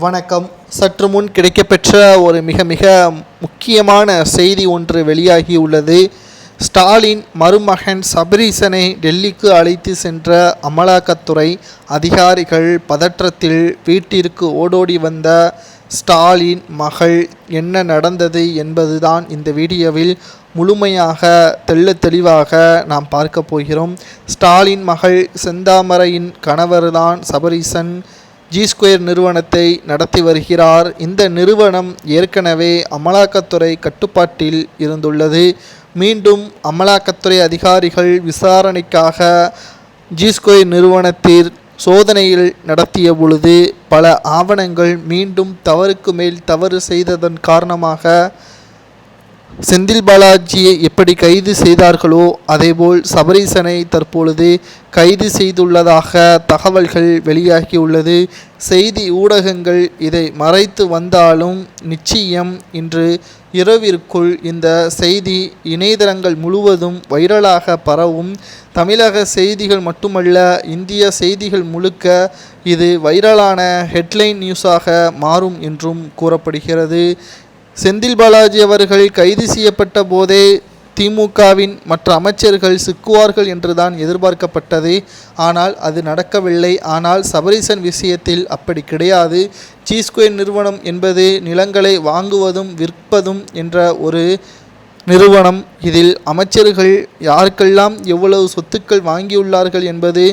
வணக்கம். சற்று முன் கிடைக்கப்பெற்ற ஒரு மிக மிக முக்கியமான செய்தி ஒன்று வெளியாகியுள்ளது. ஸ்டாலின் மருமகன் சபரீசனை டெல்லிக்கு அழைத்து சென்ற அமலாக்கத்துறை அதிகாரிகள் பதற்றத்தில் வீட்டிற்கு ஓடோடி வந்த ஸ்டாலின் மகள் என்ன நடந்தது என்பதுதான் இந்த வீடியோவில் முழுமையாக தெளிவாக நாம் பார்க்க போகிறோம். ஸ்டாலின் மகள் செந்தாமரையின் கணவர்தான் சபரீசன். G2 நிறுவனத்தை நடத்தி வருகிறார். இந்த நிறுவனம் ஏற்கனவே அமலாக்கத்துறை கட்டுப்பாட்டில் இருந்துள்ளது. மீண்டும் அமலாக்கத்துறை அதிகாரிகள் விசாரணைக்காக G2 நிறுவனத்தில் சோதனையில் நடத்திய பொழுது பல ஆவணங்கள் மீண்டும் தவறுக்கு மேல் தவறு செய்ததன் காரணமாக செந்தில் பாலாஜியை எப்படி கைது செய்தார்களோ அதேபோல் சபரீசனை தற்பொழுது கைது செய்துள்ளதாக தகவல்கள் வெளியாகியுள்ளது. செய்தி ஊடகங்கள் இதை மறைத்து வந்தாலும் நிச்சயம் இன்று இரவிற்குள் இந்த செய்தி இணையதளங்கள் முழுவதும் வைரலாக பரவும். தமிழக செய்திகள் மட்டுமல்ல, இந்திய செய்திகள் முழுக்க இது வைரலான ஹெட்லைன் நியூஸாக மாறும் என்றும் கூறப்படுகிறது. செந்தில் பாலாஜி அவர்கள் கைது செய்யப்பட்ட போதே திமுகவின் மற்ற அமைச்சர்கள் சிக்குவார்கள் என்றுதான் எதிர்பார்க்கப்பட்டது. ஆனால் அது நடக்கவில்லை. ஆனால் சபரீசன் விஷயத்தில் அப்படி கிடையாது. G2 நிறுவனம் என்பது நிலங்களை வாங்குவதும் விற்பதும் என்ற ஒரு நிறுவனம். இதில் அமைச்சர்கள் யாருக்கெல்லாம் எவ்வளவு சொத்துக்கள் வாங்கியுள்ளார்கள் என்பது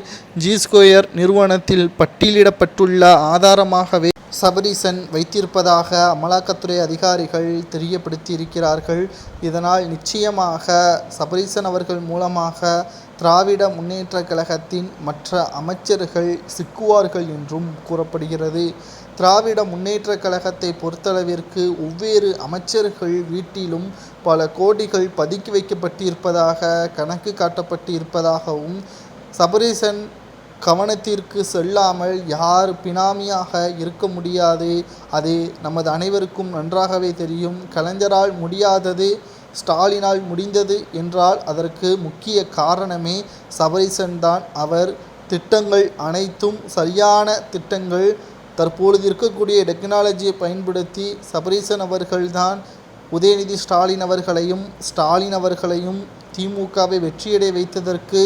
G2 நிறுவனத்தில் பட்டியலிடப்பட்டுள்ள ஆதாரமாகவே சபரீசன் வைத்திருப்பதாக அமலாக்கத்துறை அதிகாரிகள் தெரியப்படுத்தி இருக்கிறார்கள். இதனால் நிச்சயமாக சபரீசன் அவர்கள் மூலமாக திராவிட முன்னேற்ற கழகத்தின் மற்ற அமைச்சர்கள் சிக்குவார்கள் என்றும் கூறப்படுகிறது. திராவிட முன்னேற்ற கழகத்தை பொறுத்தளவிற்கு ஒவ்வேறு அமைச்சர்கள் வீட்டிலும் பல கோடிகள் பதுக்கி வைக்கப்பட்டிருப்பதாக கணக்கு காட்டப்பட்டு இருப்பதாகவும் சபரீசன் கவனத்திற்கு செல்லாமல் யார் பினாமியாக இருக்க முடியாது. அது நமது அனைவருக்கும் நன்றாகவே தெரியும். கலைஞரால் முடியாதது ஸ்டாலினால் முடிந்தது என்றால் அதற்கு முக்கிய காரணமே சபரீசன் தான். அவர் திட்டங்கள் அனைத்தும் சரியான திட்டங்கள். தற்பொழுது இருக்கக்கூடிய டெக்னாலஜியை பயன்படுத்தி சபரீசன் அவர்கள்தான் உதயநிதி ஸ்டாலின் அவர்களையும் திமுகவை வெற்றியடை வைத்ததற்கு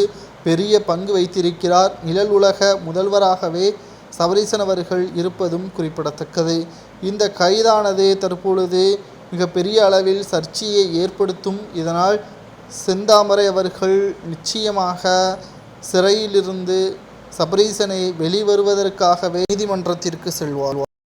பெரிய பங்கு வைத்திருக்கிறார். நிழல் உலக முதல்வராகவே சபரீசன் அவர்கள் இருப்பதும் குறிப்பிடத்தக்கது. இந்த கைதானது தற்பொழுது மிகப்பெரிய அளவில் சர்ச்சையை ஏற்படுத்தும். இதனால் செந்தாமரை அவர்கள் நிச்சயமாக சிறையிலிருந்து சபரீசனை வெளிவருவதற்காகவே நீதிமன்றத்திற்கு செல்வார்.